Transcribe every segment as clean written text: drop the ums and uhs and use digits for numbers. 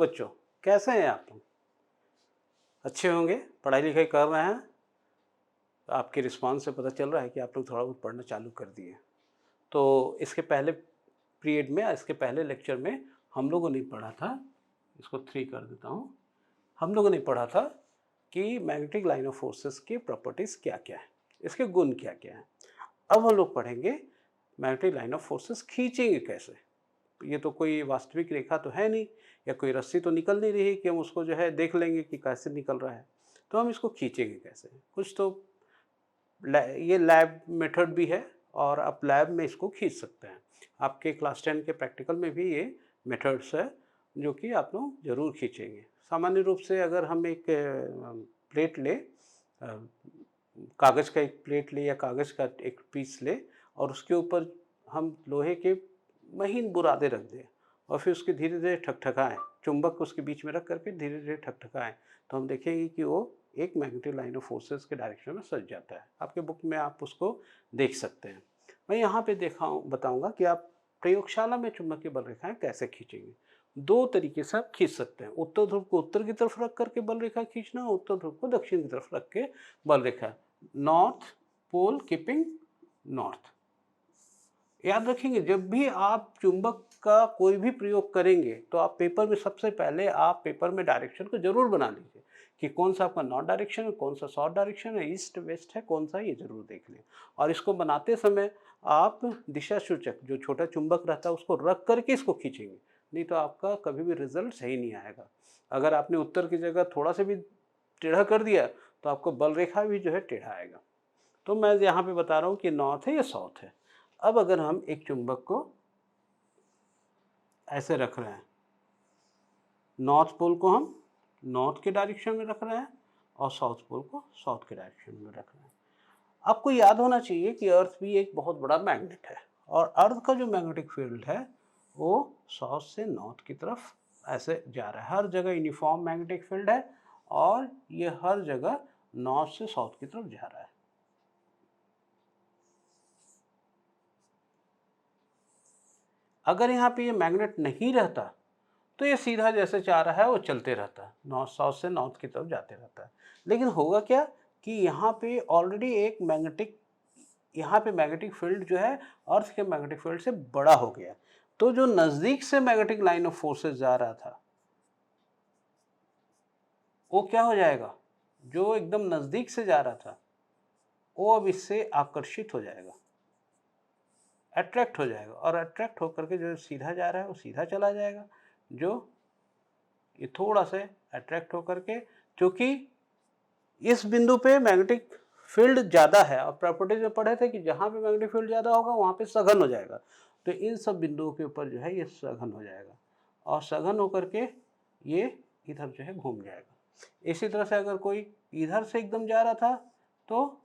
बच्चों, कैसे हैं आप लोग? अच्छे होंगे, पढ़ाई लिखाई कर रहे हैं? आपके रिस्पॉन्स से पता चल रहा है कि आप लोग थोड़ा बहुत पढ़ना चालू कर दिए। तो इसके पहले पीरियड में, इसके पहले लेक्चर में हम लोगों ने पढ़ा था, इसको 3 कर देता हूँ। हम लोगों ने पढ़ा था कि मैग्नेटिक लाइन ऑफ फोर्सेस की प्रॉपर्टीज़ क्या-क्या हैं, इसके गुण क्या-क्या हैं। अब हम लोग पढ़ेंगे मैग्नेटिक लाइन ऑफ फोर्सेस खींचेंगे कैसे। ये तो कोई वास्तविक रेखा तो है नहीं, या कोई रस्सी तो निकल नहीं रही कि हम उसको जो है देख लेंगे कि कैसे निकल रहा है। तो हम इसको खींचेंगे कैसे? कुछ तो ये लैब मेथड भी है और आप लैब में इसको खींच सकते हैं। आपके क्लास 10 के प्रैक्टिकल में भी ये मेथड्स है जो कि आप लोग ज़रूर खींचेंगे। सामान्य रूप से अगर हम एक प्लेट लें, कागज़ का एक प्लेट लें या कागज़ का एक पीस लें और उसके ऊपर हम लोहे के महीन बुरादे रख दें और फिर उसके धीरे-धीरे ठकठकाएँ, चुंबक उसके बीच में रख करके धीरे-धीरे ठकठकाएँ, तो हम देखेंगे कि वो एक मैग्नेटिक लाइन ऑफ फोर्सेस के डायरेक्शन में सज जाता है। आपके बुक में आप उसको देख सकते हैं। मैं यहाँ पे बताऊँगा कि आप प्रयोगशाला में चुंबकीय बल रेखाएँ कैसे खींचेंगे। 2 तरीके से आप खींच सकते हैं। उत्तर ध्रुव को उत्तर की तरफ रख करके बल रेखा खींचना, उत्तर ध्रुव को दक्षिण की तरफ रख के बल रेखा। North pole keeping north. याद रखेंगे, जब भी आप चुंबक का कोई भी प्रयोग करेंगे तो आप पेपर में सबसे पहले आप पेपर में डायरेक्शन को जरूर बना लीजिए कि कौन सा आपका नॉर्थ डायरेक्शन है, कौन सा साउथ डायरेक्शन है, ईस्ट वेस्ट है, कौन सा, ये जरूर देख लें। और इसको बनाते समय आप दिशा सूचक जो छोटा चुंबक रहता है उसको रख करके इसको खींचेंगे, नहीं तो आपका कभी भी रिजल्ट सही नहीं आएगा। अगर आपने उत्तर की जगह थोड़ा सा भी टेढ़ा कर दिया तो आपको बल रेखा भी जो है टेढ़ा आएगा। तो मैं यहाँ पे बता रहा हूँ कि नॉर्थ है या साउथ है। अब अगर हम एक चुंबक को ऐसे रख रहे हैं, नॉर्थ पोल को हम नॉर्थ के डायरेक्शन में रख रहे हैं और साउथ पोल को साउथ के डायरेक्शन में रख रहे हैं। आपको याद होना चाहिए कि अर्थ भी एक बहुत बड़ा मैग्नेट है और अर्थ का जो मैग्नेटिक फील्ड है वो साउथ से नॉर्थ की तरफ ऐसे जा रहा है। हर जगह यूनिफॉर्म मैग्नेटिक फील्ड है और ये हर जगह नॉर्थ से साउथ की तरफ जा रहा है। अगर यहाँ पे ये मैग्नेट नहीं रहता तो ये सीधा जैसे चाह रहा है वो चलते रहता है, नॉर्थ साउथ से नॉर्थ की तरफ जाते रहता है। लेकिन होगा क्या कि यहाँ पे ऑलरेडी एक मैग्नेटिक फील्ड जो है अर्थ के मैग्नेटिक फील्ड से बड़ा हो गया। तो जो नज़दीक से मैग्नेटिक लाइन ऑफ फोर्सेस जा रहा था वो क्या हो जाएगा, जो एकदम नज़दीक से जा रहा था वो अब इससे आकर्षित हो जाएगा, अट्रैक्ट हो जाएगा, और अट्रैक्ट होकर के जो सीधा जा रहा है वो सीधा चला जाएगा। जो ये थोड़ा सा अट्रैक्ट होकर के, क्योंकि इस बिंदु पे मैग्नेटिक फील्ड ज़्यादा है और प्रॉपर्टीज में पढ़े थे कि जहाँ पे मैग्नेटिक फील्ड ज़्यादा होगा वहाँ पे सघन हो जाएगा। तो इन सब बिंदुओं के ऊपर जो है ये सघन हो जाएगा और सघन होकर के ये इधर जो है घूम जाएगा। इसी तरह से अगर कोई इधर से एकदम जा रहा था तो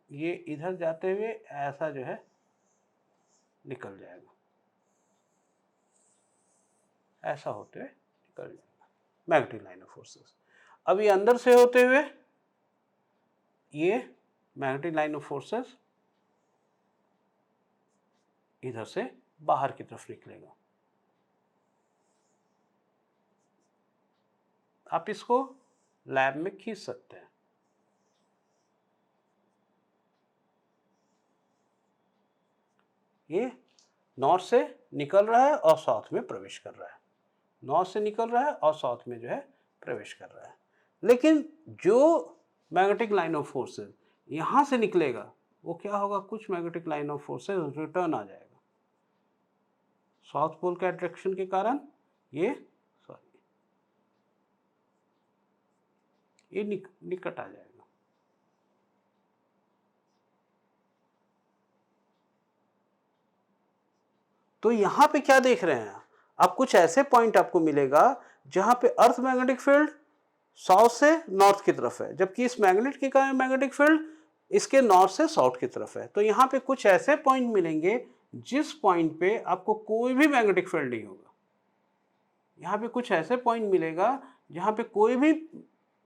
ये इधर जाते हुए ऐसा जो है निकल जाएगा, ऐसा होते हुए निकल जाएगा मैग्नेटिक लाइन ऑफ फोर्सेस। अब ये अंदर से होते हुए ये मैग्नेटिक लाइन ऑफ फोर्सेस इधर से बाहर की तरफ निकलेगा। आप इसको लैब में खींच सकते हैं। ये नॉर्थ से निकल रहा है और साउथ में प्रवेश कर रहा है, नॉर्थ से निकल रहा है और साउथ में जो है प्रवेश कर रहा है। लेकिन जो मैग्नेटिक लाइन ऑफ फोर्सेस यहाँ से निकलेगा वो क्या होगा, कुछ magnetic line of forces return आ जाएगा साउथ पोल के अट्रैक्शन के कारण। ये निकट आ जाएगा। तो यहाँ पे क्या देख रहे हैं आप, कुछ ऐसे पॉइंट आपको मिलेगा जहां पे अर्थ मैग्नेटिक फील्ड साउथ से नॉर्थ की तरफ है, जबकि इस मैग्नेट की का मैग्नेटिक फील्ड इसके नॉर्थ से साउथ की तरफ है। तो यहाँ पे कुछ ऐसे पॉइंट मिलेंगे जिस पॉइंट पे आपको कोई भी मैग्नेटिक फील्ड नहीं होगा। यहाँ पे कुछ ऐसे पॉइंट मिलेगा जहाँ पे कोई भी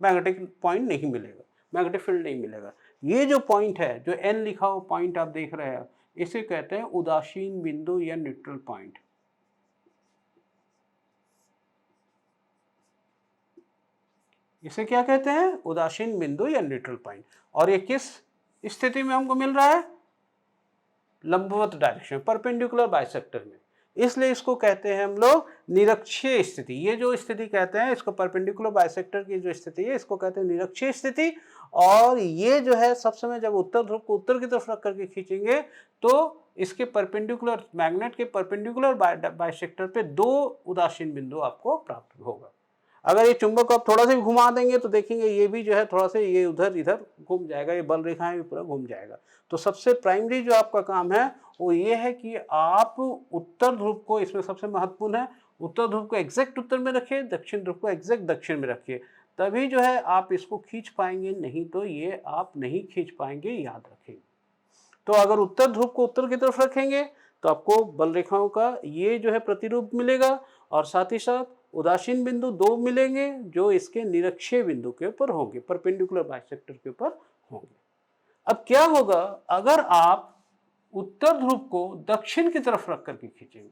मैग्नेटिक पॉइंट नहीं मिलेगा, मैग्नेटिक फील्ड नहीं मिलेगा। ये जो पॉइंट है, जो एन लिखा हुआ पॉइंट आप देख रहे हैं, इसे कहते हैं उदासीन बिंदु या न्यूट्रल पॉइंट। इसे क्या कहते हैं? उदासीन बिंदु या न्यूट्रल पॉइंट। और ये किस स्थिति में हमको मिल रहा है? लंबवत डायरेक्शन, परपेंडिकुलर बाइसेक्टर में। इसलिए इसको कहते हैं हम लोग निरक्षीय स्थिति। ये जो स्थिति कहते हैं इसको, परपेंडिकुलर बाइसेक्टर की जो स्थिति है इसको कहते हैं निरक्षीय स्थिति। और ये जो है सब समय जब उत्तर ध्रुव को उत्तर की तरफ रख करके खींचेंगे तो इसके परपेंडिकुलर, मैग्नेट के परपेंडिकुलर बाइसेक्टर पे दो उदासीन बिंदु आपको प्राप्त होगा। अगर ये चुंबक को आप थोड़ा सा भी घुमा देंगे तो देखेंगे ये भी जो है थोड़ा सा ये उधर इधर घूम जाएगा, ये बल रेखाएं भी पूरा घूम जाएगा। तो सबसे प्राइमरी जो आपका काम है वो ये है कि आप उत्तर ध्रुव को, इसमें सबसे महत्वपूर्ण है, उत्तर ध्रुव को एग्जैक्ट उत्तर में रखिए, दक्षिण ध्रुव को एग्जैक्ट दक्षिण में रखिए, तभी जो है आप इसको खींच पाएंगे, नहीं तो ये आप नहीं खींच पाएंगे, याद रखेंगे। तो अगर उत्तर ध्रुव को उत्तर की तरफ रखेंगे तो आपको बल रेखाओं का ये जो है प्रतिरूप मिलेगा, और साथ ही साथ उदासीन बिंदु दो मिलेंगे जो इसके निरक्षीय बिंदु के ऊपर होंगे, परपेंडिकुलर बाइसेक्टर के ऊपर होंगे। अब क्या होगा अगर आप उत्तर ध्रुव को दक्षिण की तरफ रख करके खींचेंगे?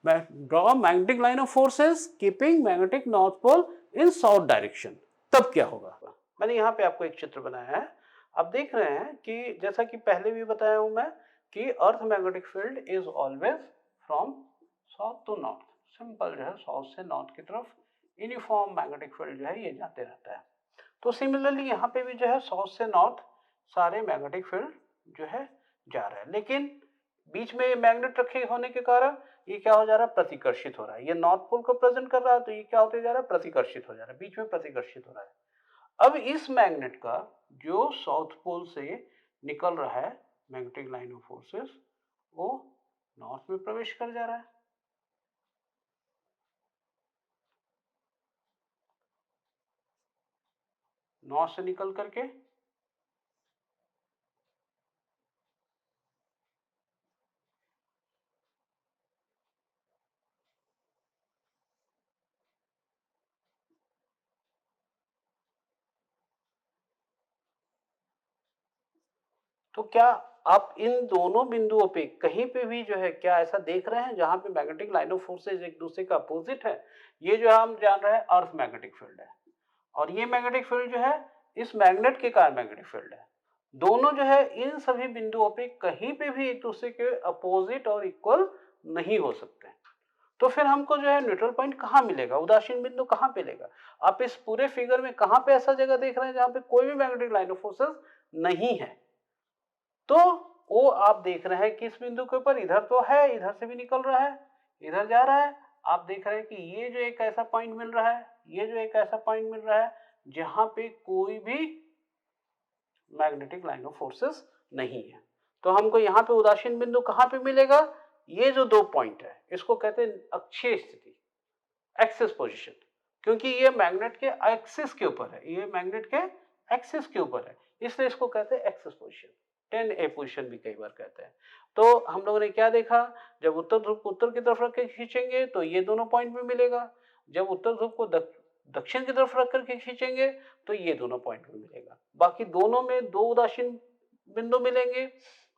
Draw magnetic line of forces keeping magnetic north pole in south direction. तब क्या होगा? मैंने यहाँ पे आपको एक चित्र बनाया है। आप देख रहे हैं कि जैसा कि पहले भी बताया हूं मैं कि earth magnetic field is always from south to north. Simple जो है साउथ से नॉर्थ की तरफ यूनिफॉर्म मैग्नेटिक फील्ड जो है ये जाते रहता है। तो सिमिलरली यहाँ पे भी जो है साउथ से नॉर्थ सारे मैग्नेटिक फील्ड जो है जा रहा है, लेकिन बीच में मैग्नेट रखे होने के कारण ये क्या हो जा रहा है? प्रतिकर्षित हो रहा है। ये नॉर्थ पोल को प्रेजेंट कर रहा है तो ये क्या होते जा रहा है? प्रतिकर्षित हो जा रहा है, बीच में प्रतिकर्षित हो रहा है। अब इस मैग्नेट का जो साउथ पोल से निकल रहा है मैग्नेटिक लाइन ऑफ फोर्सेस, वो नॉर्थ में प्रवेश कर जा रहा है। नॉर्थ से निकल करके तो क्या आप इन दोनों बिंदुओं पे कहीं पे भी जो है क्या ऐसा देख रहे हैं जहां पे मैग्नेटिक लाइन ऑफ फोर्सेज एक दूसरे का अपोजिट है? ये जो हम जान रहे हैं अर्थ मैग्नेटिक फील्ड है, और ये मैग्नेटिक फील्ड जो है इस मैग्नेट के कारण मैग्नेटिक फील्ड है। दोनों जो है इन सभी बिंदुओं पे कहीं पे भी एक दूसरे के अपोजिट और इक्वल नहीं हो सकते। तो फिर हमको जो है न्यूट्रल पॉइंट कहाँ मिलेगा? उदासीन बिंदु कहाँ पे लेगा? आप इस पूरे फिगर में कहाँ पे ऐसा जगह देख रहे हैं जहां पे कोई भी मैग्नेटिक लाइन ऑफ फोर्सेस नहीं है? तो वो आप देख रहे हैं कि इस बिंदु के ऊपर इधर तो है, इधर से भी निकल रहा है, इधर जा रहा है। आप देख रहे हैं कि ये जो एक ऐसा पॉइंट मिल रहा है, ये जो एक ऐसा पॉइंट मिल रहा है जहां पे कोई भी मैग्नेटिक लाइन ऑफ फोर्सेस नहीं है। तो हमको यहाँ पे उदासीन बिंदु कहाँ पे मिलेगा? ये जो दो पॉइंट है इसको कहते हैं अक्षीय स्थिति, एक्सिस पोजीशन, क्योंकि ये मैग्नेट के एक्सिस के ऊपर है, ये मैग्नेट के एक्सिस के ऊपर है, इसलिए इसको कहते हैं एक्सिस पोजीशन। 10A पोजीशन भी कई बार कहते हैं। तो हम लोगों ने क्या देखा? जब उत्तर ध्रुव को उत्तर की तरफ रख के खींचेंगे तो ये दोनों पॉइंट में मिलेगा, जब उत्तर ध्रुव को दक्षिण की तरफ रख करके खींचेंगे तो ये दोनों पॉइंट में मिलेगा। बाकी दोनों में दो उदासीन बिंदु मिलेंगे,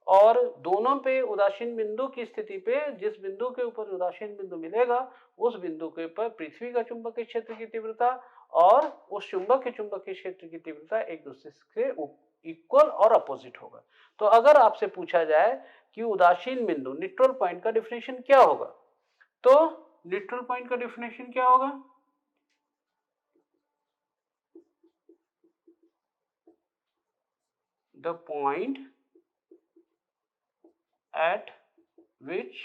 और दोनों पे उदासीन बिंदु की स्थिति पे जिस बिंदु के ऊपर उदासीन बिंदु मिलेगा उस बिंदु के ऊपर पृथ्वी का चुंबकीय क्षेत्र की तीव्रता और उस चुंबक के चुंबकीय क्षेत्र की तीव्रता एक दूसरे से इक्वल और अपोजिट होगा। तो अगर आपसे पूछा जाए कि उदासीन बिंदु न्यूट्रल पॉइंट का डेफिनेशन क्या होगा, तो न्यूट्रल पॉइंट का डेफिनेशन क्या होगा? The point at which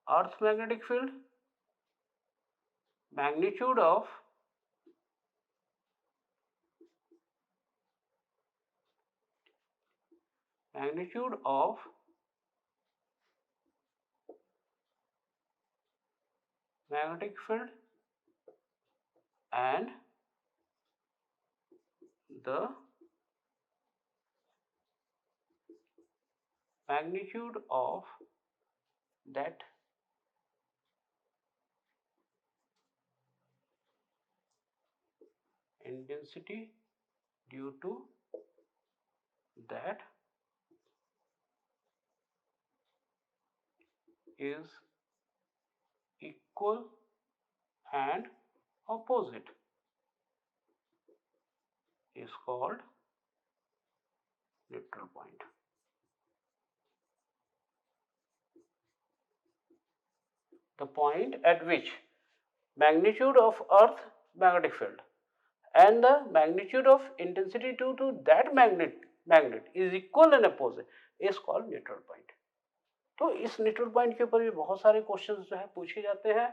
earth magnetic field magnitude of magnetic field and the magnitude of that intensity due to that is equal and opposite is called neutral point. The point at which magnitude of Earth magnetic field and the magnitude of intensity to that magnet is equal and opposite is called neutral point. तो इस neutral point के ऊपर भी बहुत सारे questions जो है पूछे जाते हैं,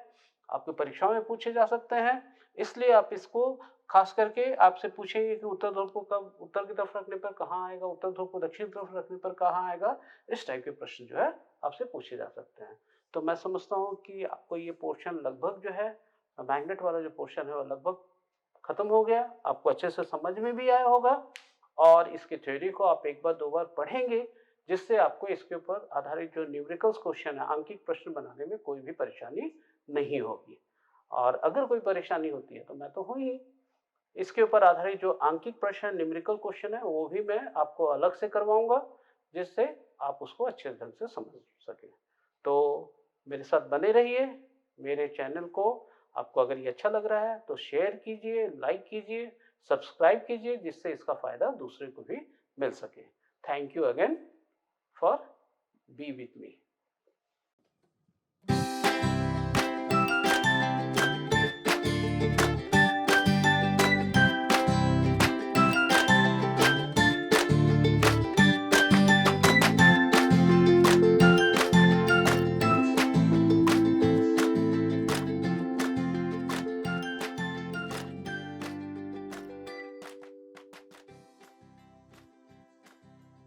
आपकी परीक्षाओं में पूछे जा सकते हैं, इसलिए आप इसको खास करके आपसे पूछेंगे कि उत्तर ध्रुव को कब उत्तर की तरफ रखने पर कहाँ आएगा, उत्तर ध्रुव को दक्षिण तरफ रखने पर कहाँ आएगा, इस टाइप के प्रश्न जो है आपसे पूछे जा सकते हैं। तो मैं समझता हूँ कि आपको ये पोर्शन लगभग जो है मैग्नेट वाला जो पोर्शन है वो लगभग खत्म हो गया, आपको अच्छे से समझ में भी आया होगा और इसकी थ्योरी को आप एक बार दो बार पढ़ेंगे जिससे आपको इसके ऊपर आधारित जो न्यूमेरिकल्स क्वेश्चन है, आंकिक प्रश्न बनाने में कोई भी परेशानी नहीं होगी। और अगर कोई परेशानी होती है तो मैं तो हूँ ही, इसके ऊपर आधारित जो आंकिक प्रश्न न्यूमेरिकल क्वेश्चन है वो भी मैं आपको अलग से करवाऊंगा जिससे आप उसको अच्छे ढंग से समझ सकें। तो मेरे साथ बने रहिए, मेरे चैनल को आपको अगर ये अच्छा लग रहा है तो शेयर कीजिए, लाइक कीजिए, सब्सक्राइब कीजिए जिससे इसका फायदा दूसरे को भी मिल सके। Thank you again for be with me.